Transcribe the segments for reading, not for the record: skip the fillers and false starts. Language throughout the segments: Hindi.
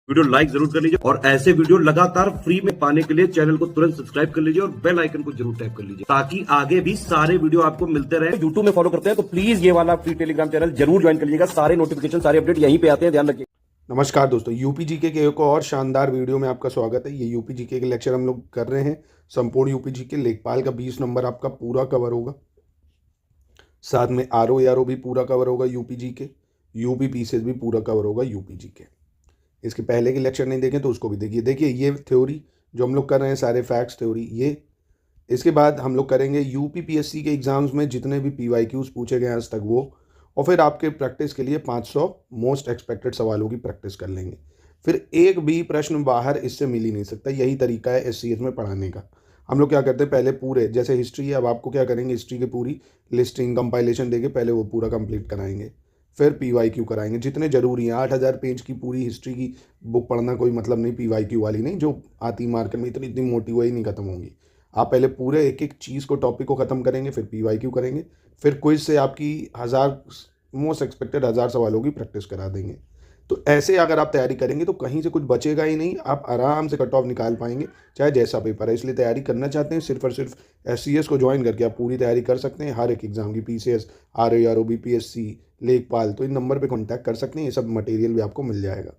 वीडियो लाइक जरूर कर लीजिए और ऐसे वीडियो लगातार फ्री में पाने के लिए चैनल को तुरंत सब्सक्राइब कर लीजिए और बेल आइकन को जरूर टैप कर लीजिए ताकि आगे भी सारे वीडियो आपको मिलते रहे। यूट्यूब में फॉलो करते हैं तो प्लीज ये वाला फ्री टेलीग्राम चैनल जरूर ज्वाइन कर लीजिएगा। सारे नोटिफिकेशन सारे अपडेट यहीं पे आते हैं, ध्यान रखिए। नमस्कार दोस्तों, यूपी जीके के एक और शानदार वीडियो में आपका स्वागत है। ये यूपी जीके के लेक्चर हम लोग कर रहे हैं। संपूर्ण यूपी जीके लेखपाल का 20 नंबर आपका पूरा कवर होगा, साथ में आरओ भी पूरा कवर होगा यूपी जीके, यूपी पीसीएस भी पूरा कवर होगा यूपी जीके। इसके पहले के लेक्चर नहीं देखें तो उसको भी देखिए ये थ्योरी जो हम लोग कर रहे हैं, सारे फैक्ट्स थ्योरी ये। इसके बाद हम लोग करेंगे यूपी पीएससी के एग्जाम्स में जितने भी पीवाईक्यूज पूछे गए आज तक वो, और फिर आपके प्रैक्टिस के लिए 500 मोस्ट एक्सपेक्टेड सवालों की प्रैक्टिस कर लेंगे। फिर एक भी प्रश्न बाहर इससे मिल ही नहीं सकता। यही तरीका है एससीएस में पढ़ाने का। हम लोग क्या करते हैं, पहले पूरे जैसे हिस्ट्री है, अब आपको क्या करेंगे, हिस्ट्री की पूरी लिस्टिंग कंपाइलेशन देके पहले वो पूरा कंप्लीट कराएंगे, फिर पीवाईक्यू कराएंगे जितने जरूरी हैं। 8000 पेज की पूरी हिस्ट्री की बुक पढ़ना कोई मतलब नहीं, पीवाईक्यू वाली नहीं जो आती मार्केट में, इतनी मोटी वही नहीं खत्म होंगी। आप पहले पूरे एक एक चीज़ को, टॉपिक को ख़त्म करेंगे, फिर पीवाईक्यू करेंगे, फिर क्विज से आपकी 1000 मोस्ट एक्सपेक्टेड 1000 सवालों की प्रैक्टिस करा देंगे। तो ऐसे अगर आप तैयारी करेंगे तो कहीं से कुछ बचेगा ही नहीं, आप आराम से कट ऑफ निकाल पाएंगे चाहे जैसा पेपर है। इसलिए तैयारी करना चाहते हैं सिर्फ और सिर्फ एससीएस को ज्वाइन करके आप पूरी तैयारी कर सकते हैं हर एक एग्जाम की, पीसीएस, आरओ, बीपीएससी, लेखपाल। तो इन नंबर पे कांटेक्ट कर सकते हैं, ये सब मटेरियल भी आपको मिल जाएगा।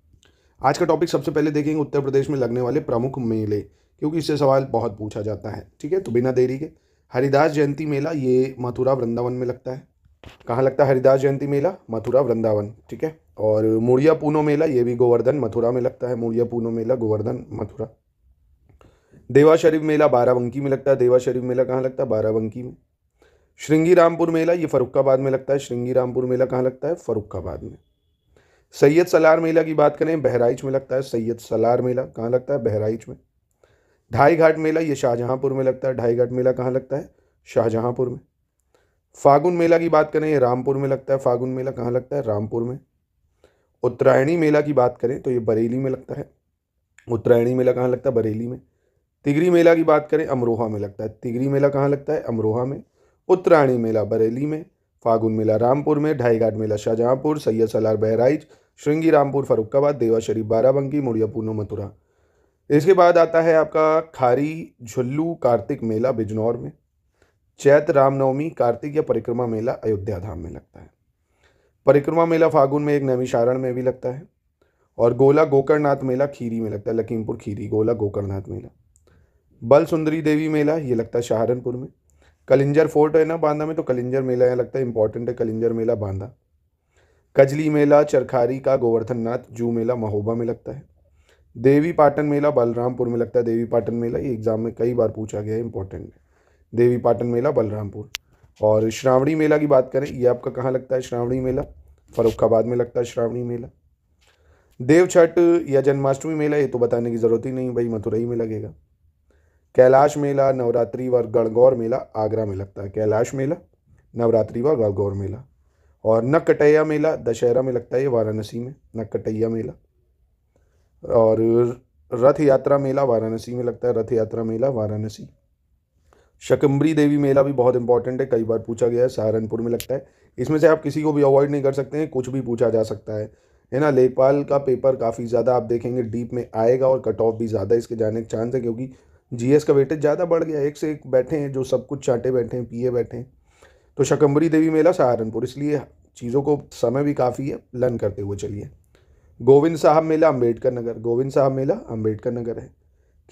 आज का टॉपिक सबसे पहले देखेंगे उत्तर प्रदेश में लगने वाले प्रमुख मेले, क्योंकि इससे सवाल बहुत पूछा जाता है। ठीक है, तो बिना देरी के हरिदास जयंती मेला, ये मथुरा वृंदावन में लगता है। कहाँ लगता है हरिदास जयंती मेला? मथुरा वृंदावन। ठीक है। और मुड़िया पूनो मेला, ये भी गोवर्धन मथुरा में लगता है। मुड़िया पूनो मेला गोवर्धन मथुरा। देवा शरीफ मेला बाराबंकी में लगता है। देवा शरीफ मेला कहाँ लगता है? बाराबंकी में। श्रृंगी रामपुर मेला, ये फरुखाबाद में लगता है। श्रृंगी रामपुर मेला कहाँ लगता है? फरुखाबाद में। सैयद सलार मेला की बात करें, बहराइच में लगता है। सैयद सलार मेला कहाँ लगता है? बहराइच में। ढाई घाट मेला, ये शाहजहांपुर में लगता है। ढाई घाट मेला कहाँ लगता है? शाहजहांपुर में। फागुन मेला की बात करें, ये रामपुर में लगता है। फागुन मेला कहाँ लगता है? रामपुर में। उत्तरायणी मेला की बात करें तो ये बरेली में लगता है। उत्तरायणी मेला कहाँ लगता है? बरेली में। तिगरी मेला की बात करें, अमरोहा में लगता है। तिगरी मेला कहाँ लगता है? अमरोहा में। उत्तरायणी मेला बरेली में। फागुन मेला रामपुर में। ढाई घाट मेला शाहजहांपुर। सैयद सलार बहराइच। श्रृंगी रामपुर फरुखाबाद। देवा शरीफ बाराबंकी। मुड़िया पूनो मथुरा। इसके बाद आता है आपका खारी झुल्लू कार्तिक मेला बिजनौर में। चैत्र रामनवमी कार्तिक या परिक्रमा मेला अयोध्या धाम में लगता है। परिक्रमा मेला फागुन में एक नैमिषारण में भी लगता है। और गोला गोकर्णनाथ मेला खीरी में लगता है। लखीमपुर खीरी गोला गोकर्णनाथ मेला। बल सुंदरी देवी मेला, ये लगता है सहारनपुर में। कलिंजर फोर्ट है ना बांदा में, तो कलिंजर मेला यहाँ लगता है, इंपॉर्टेंट है कलिंजर मेला बांदा। कजली मेला चरखारी का गोवर्धन नाथ जू मेला महोबा में लगता है। देवी पाटन मेला बलरामपुर में लगता है। देवी पाटन मेला ये एग्जाम में कई बार पूछा गया है, इंपॉर्टेंट है। देवी पाटन मेला बलरामपुर। और श्रावणी मेला की बात करें, ये आपका कहाँ लगता है? श्रावणी मेला फरुखाबाद में लगता है। श्रावणी मेला। देव छठ या जन्माष्टमी मेला, ये तो बताने की जरूरत ही नहीं भाई, मथुरई में लगेगा। कैलाश मेला नवरात्रि व गणगौर मेला आगरा में लगता है। कैलाश मेला नवरात्रि व गणगौर मेला। और नककटैया मेला दशहरा में लगता है, ये वाराणसी में। नककटैया मेला। और रथ यात्रा मेला वाराणसी में लगता है। रथ यात्रा मेला वाराणसी। शकंबरी देवी मेला भी बहुत इंपॉर्टेंट है, कई बार पूछा गया है, सहारनपुर में लगता है। इसमें से आप किसी को भी अवॉइड नहीं कर सकते हैं, कुछ भी पूछा जा सकता है ना। लेखपाल का पेपर काफ़ी ज़्यादा आप देखेंगे डीप में आएगा और कट ऑफ भी ज़्यादा इसके जाने के चांस है, क्योंकि जीएस का वेटेज ज़्यादा बढ़ गया। एक से एक बैठे हैं जो सब कुछ चाटे बैठे हैं, पिए बैठे हैं। तो शकंबरी देवी मेला सहारनपुर, इसलिए चीज़ों को समय भी काफ़ी है, लर्न करते हुए चलिए। गोविंद साहब मेला अम्बेडकर नगर। गोविंद साहब मेला अम्बेडकर नगर है।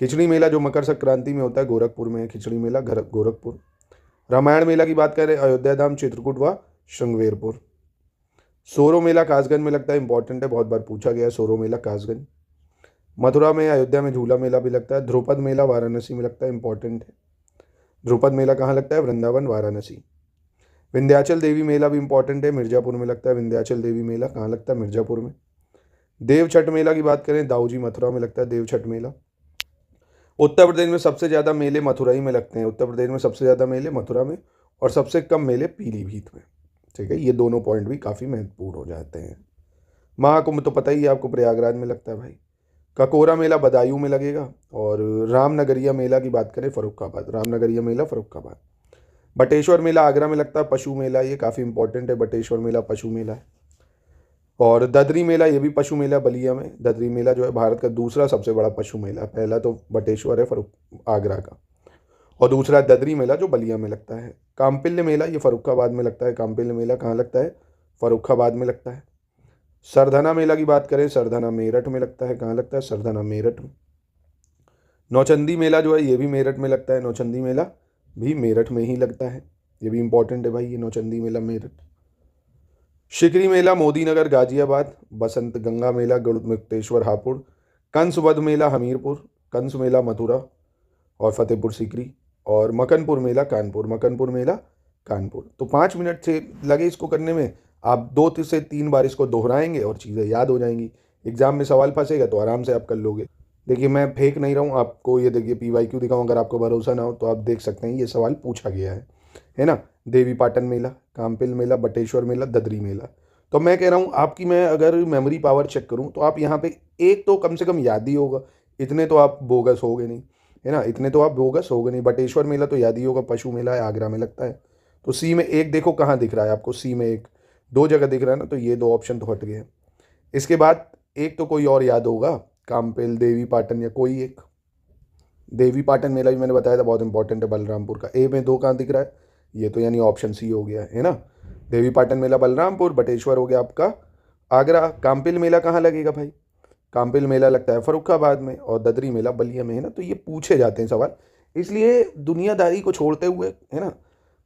खिचड़ी मेला जो मकर संक्रांति में होता है गोरखपुर में है। खिचड़ी मेला गोरखपुर। रामायण मेला की बात करें, अयोध्या धाम चित्रकूट व श्रृंगवेरपुर। सोरो मेला कासगंज में लगता है, इंपॉर्टेंट है, बहुत बार पूछा गया है। सोरो मेला कासगंज। मथुरा में अयोध्या में झूला मेला भी लगता है। ध्रुपद मेला वाराणसी में लगता है, इंपॉर्टेंट है। ध्रुपद मेला कहाँ लगता है? वृंदावन वाराणसी। विंध्याचल देवी मेला भी इंपॉर्टेंट है, मिर्जापुर में लगता है। विंध्याचल देवी मेला कहाँ लगता है? मिर्जापुर में। देव छठ मेला की बात करें, दाऊजी मथुरा में लगता है देव छठ मेला। उत्तर प्रदेश में सबसे ज़्यादा मेले मथुराई में लगते हैं। उत्तर प्रदेश में सबसे ज़्यादा मेले मथुरा में और सबसे कम मेले पीलीभीत में। ठीक है, ये दोनों पॉइंट भी काफ़ी महत्वपूर्ण हो जाते हैं। महाकुंभ तो पता ही है आपको, प्रयागराज में लगता है भाई। ककोरा मेला बदायूं में लगेगा। और रामनगरिया मेला की बात करें, फरुखाबाद। रामनगरिया मेला फरुखाबाद। बटेश्वर मेला आगरा में लगता है। पशु मेला ये काफ़ी इंपॉर्टेंट है, बटेश्वर मेला पशु मेला है। और ददरी मेला, ये भी पशु मेला बलिया में। ददरी मेला जो है भारत का दूसरा सबसे बड़ा पशु मेला, पहला तो बटेश्वर है आगरा का, और दूसरा ददरी मेला जो बलिया में लगता है। काम्पिल्य मेला ये फर्रुखाबाद में लगता है। काम्पिल्य मेला कहाँ लगता है? फर्रुखाबाद में लगता है। सरधना मेला की बात करें, सरधना मेरठ में लगता है। कहाँ लगता है? सरधना मेरठ में। नौचंदी मेला जो है ये भी मेरठ में लगता है। नौचंदी मेला भी मेरठ में ही लगता है, ये भी इंपॉर्टेंट है भाई, ये नौचंदी मेला मेरठ। शिकरी मेला मोदी नगर गाजियाबाद। बसंत गंगा मेला गढ़मुक्तेश्वर हापुड़। कंस वध मेला हमीरपुर। कंस मेला मथुरा और फतेहपुर सीकरी। और मकनपुर मेला कानपुर। मकनपुर मेला कानपुर। तो 5 मिनट से लगे इसको करने में, आप 2 से 3 बार इसको दोहराएंगे और चीज़ें याद हो जाएंगी। एग्जाम में सवाल फंसेगा तो आराम से आप कर लोगे। देखिए मैं फेंक नहीं रहा हूँ आपको, ये देखिए PYQ दिखाऊँ, अगर आपको भरोसा ना हो तो आप देख सकते हैं, ये सवाल पूछा गया है ना। देवी पाटन मेला, काम्पिल मेला, बटेश्वर मेला, ददरी मेला। तो मैं कह रहा हूँ आपकी, मैं अगर मेमोरी पावर चेक करूँ तो आप यहाँ पे एक तो कम से कम याद ही होगा, इतने तो आप बोगस हो गए नहीं, है ना, इतने तो आप बोगस हो गए नहीं। बटेश्वर मेला तो याद ही होगा, पशु मेला है, आगरा में लगता है। तो सी में एक देखो कहाँ दिख रहा है आपको, सी में एक 2 जगह दिख रहा है ना, तो ये 2 ऑप्शन तो हट गए। इसके बाद एक तो कोई और याद होगा, काम्पिल, देवी पाटन या कोई एक। देवी पाटन मेला भी मैंने बताया था बहुत इंपॉर्टेंट है, बलरामपुर का। ए में 2 कहाँ दिख रहा है? ये तो यानी ऑप्शन सी हो गया है ना। देवी पाटन मेला बलरामपुर, बटेश्वर हो गया आपका आगरा। काम्पिल मेला कहाँ लगेगा भाई? काम्पिल मेला लगता है फर्रुखाबाद में, और ददरी मेला बलिया में, है ना। तो ये पूछे जाते हैं सवाल, इसलिए दुनियादारी को छोड़ते हुए, है ना,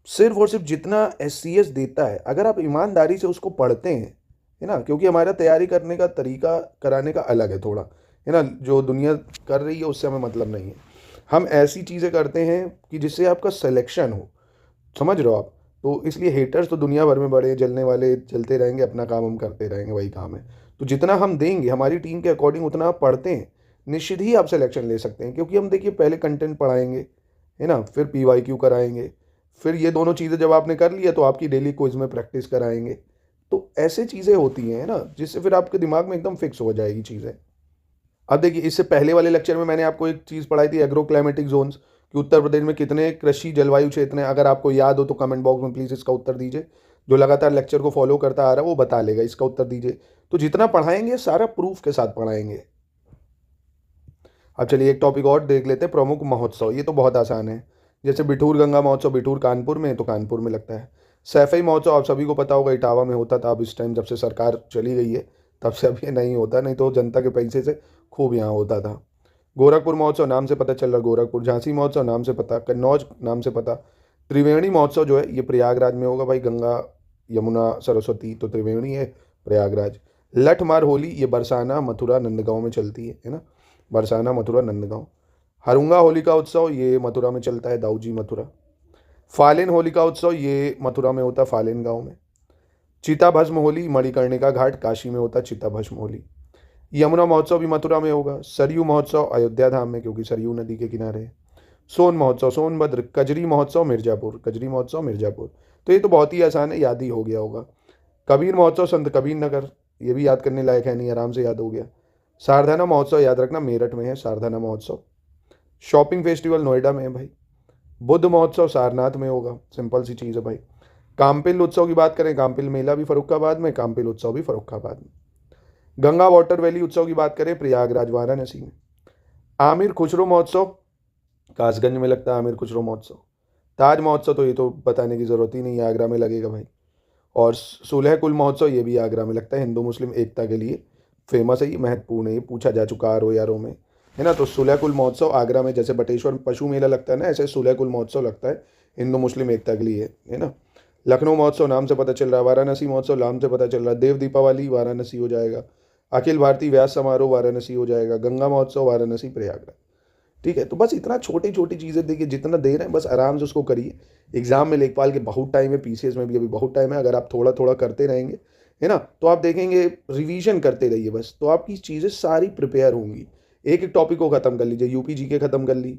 सिर्फ और सिर्फ जितना SCS देता है अगर आप ईमानदारी से उसको पढ़ते हैं, है ना, क्योंकि हमारा तैयारी करने का तरीका कराने का अलग है थोड़ा, है ना। जो दुनिया कर रही है उससे हमें मतलब नहीं है। हम ऐसी चीज़ें करते हैं कि जिससे आपका सिलेक्शन हो, समझ रहे हो आप। तो इसलिए हेटर्स तो दुनिया भर में बड़े, जलने वाले चलते रहेंगे, अपना काम हम करते रहेंगे, वही काम है। तो जितना हम देंगे हमारी टीम के अकॉर्डिंग, उतना आप पढ़ते हैं, निश्चित ही आप सिलेक्शन ले सकते हैं। क्योंकि हम देखिए पहले कंटेंट पढ़ाएंगे, है ना, फिर PYQ कराएंगे, फिर ये दोनों चीज़ें जब आपने कर लिया तो आपकी डेली क्विज में प्रैक्टिस कराएंगे। तो ऐसे चीज़ें होती हैं, है ना, जिससे फिर आपके दिमाग में एकदम फिक्स हो जाएगी चीज़ें। अब देखिए इससे पहले वाले लेक्चर में मैंने आपको एक चीज़ पढ़ाई थी, एग्रो क्लाइमेटिक जोन्स, कि उत्तर प्रदेश में कितने कृषि जलवायु क्षेत्र हैं। अगर आपको याद हो तो कमेंट बॉक्स में प्लीज़ इसका उत्तर दीजिए। जो लगातार लेक्चर को फॉलो करता आ रहा है वो बता लेगा, इसका उत्तर दीजिए। तो जितना पढ़ाएंगे सारा प्रूफ के साथ पढ़ाएंगे। अब चलिए एक टॉपिक और देख लेते हैं, प्रमुख महोत्सव। ये तो बहुत आसान है, जैसे बिठूर गंगा महोत्सव, बिठूर कानपुर में, तो कानपुर में लगता है। सैफई महोत्सव आप सभी को पता होगा, इटावा में होता था। अब इस टाइम जब से सरकार चली गई है तब से अब ये नहीं होता, नहीं तो जनता के पैसे से खूब यहाँ होता था। गोरखपुर महोत्सव नाम से पता चल रहा, गोरखपुर। झांसी महोत्सव नाम से पता, कन्नौज नाम से पता। त्रिवेणी महोत्सव जो है ये प्रयागराज में होगा भाई, गंगा यमुना सरस्वती, तो त्रिवेणी है प्रयागराज। लठमार होली ये बरसाना मथुरा नंदगांव में चलती है ना, बरसाना मथुरा नंदगांव। हरुंगा होलिका उत्सव ये मथुरा में चलता है, दाऊजी मथुरा। फालेन होलिका उत्सव ये मथुरा में होता है, फालेन गांव में। चिता भस्म होली मणिकर्णिका घाट काशी में होता है, चिता भस्म होली। यमुना महोत्सव भी मथुरा में होगा। सरयू महोत्सव अयोध्या धाम में, क्योंकि सरयू नदी के किनारे है। सोन महोत्सव सोनभद्र। कजरी महोत्सव मिर्जापुर, कजरी महोत्सव मिर्जापुर। तो ये तो बहुत ही आसान है, याद ही हो गया होगा। कबीर महोत्सव संत कबीर नगर, ये भी याद करने लायक है नहीं, आराम से याद हो गया। सारधाना महोत्सव याद रखना मेरठ में है, सारधाना महोत्सव। शॉपिंग फेस्टिवल नोएडा में है भाई। बुद्ध महोत्सव सारनाथ में होगा, सिंपल सी चीज़ है भाई। काम्पिल उत्सव की बात करें, काम्पिल मेला भी फर्रुखाबाद में, काम्पिल उत्सव भी फर्रुखाबाद में। गंगा वाटर वैली उत्सव की बात करें, प्रयागराज वाराणसी में। आमिर खुसरो महोत्सव कासगंज में लगता है, आमिर खुसरो महोत्सव। ताज महोत्सव तो ये तो बताने की ज़रूरत ही नहीं है, आगरा में लगेगा भाई। और सुलह कुल महोत्सव ये भी आगरा में लगता है, हिंदू मुस्लिम एकता के लिए फेमस है, ये महत्वपूर्ण है, ये पूछा जा चुका RO में, है ना। तो सुलह कुल महोत्सव आगरा में, जैसे बटेश्वर पशु मेला लगता है ना, ऐसे सुलह कुल महोत्सव लगता है, हिंदू मुस्लिम एकता के लिए, है ना। लखनऊ महोत्सव नाम से पता चल रहा है, वाराणसी महोत्सव नाम से पता चल रहा है। देव दीपावली वाराणसी हो जाएगा। अखिल भारतीय व्यास समारोह वाराणसी हो जाएगा। गंगा महोत्सव वाराणसी प्रयागराज। ठीक है, तो बस इतना छोटी छोटी चीज़ें देखिए, जितना दे रहे हैं बस आराम से उसको करिए। एग्जाम में लेखपाल के बहुत टाइम है, PCS में भी अभी बहुत टाइम है। अगर आप थोड़ा थोड़ा करते रहेंगे, है ना, तो आप देखेंगे, रिवीजन करते रहिए बस, तो आपकी चीज़ें सारी प्रिपेयर होंगी। एक एक टॉपिक को ख़त्म कर लीजिए, UP GK ख़त्म कर ली,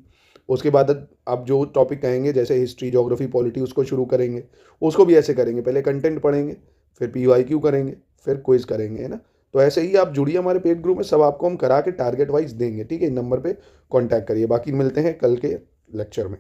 उसके बाद आप जो टॉपिक कहेंगे जैसे हिस्ट्री, ज्योग्राफी, पॉलिटी, उसको शुरू करेंगे, उसको भी ऐसे करेंगे, पहले कंटेंट पढ़ेंगे, फिर PYQ करेंगे, फिर क्विज करेंगे, है ना। तो ऐसे ही आप जुड़िए हमारे पेड ग्रुप में, सब आपको हम करा के टारगेट वाइज देंगे, ठीक है। नंबर पे कांटेक्ट करिए। बाकी मिलते हैं कल के लेक्चर में।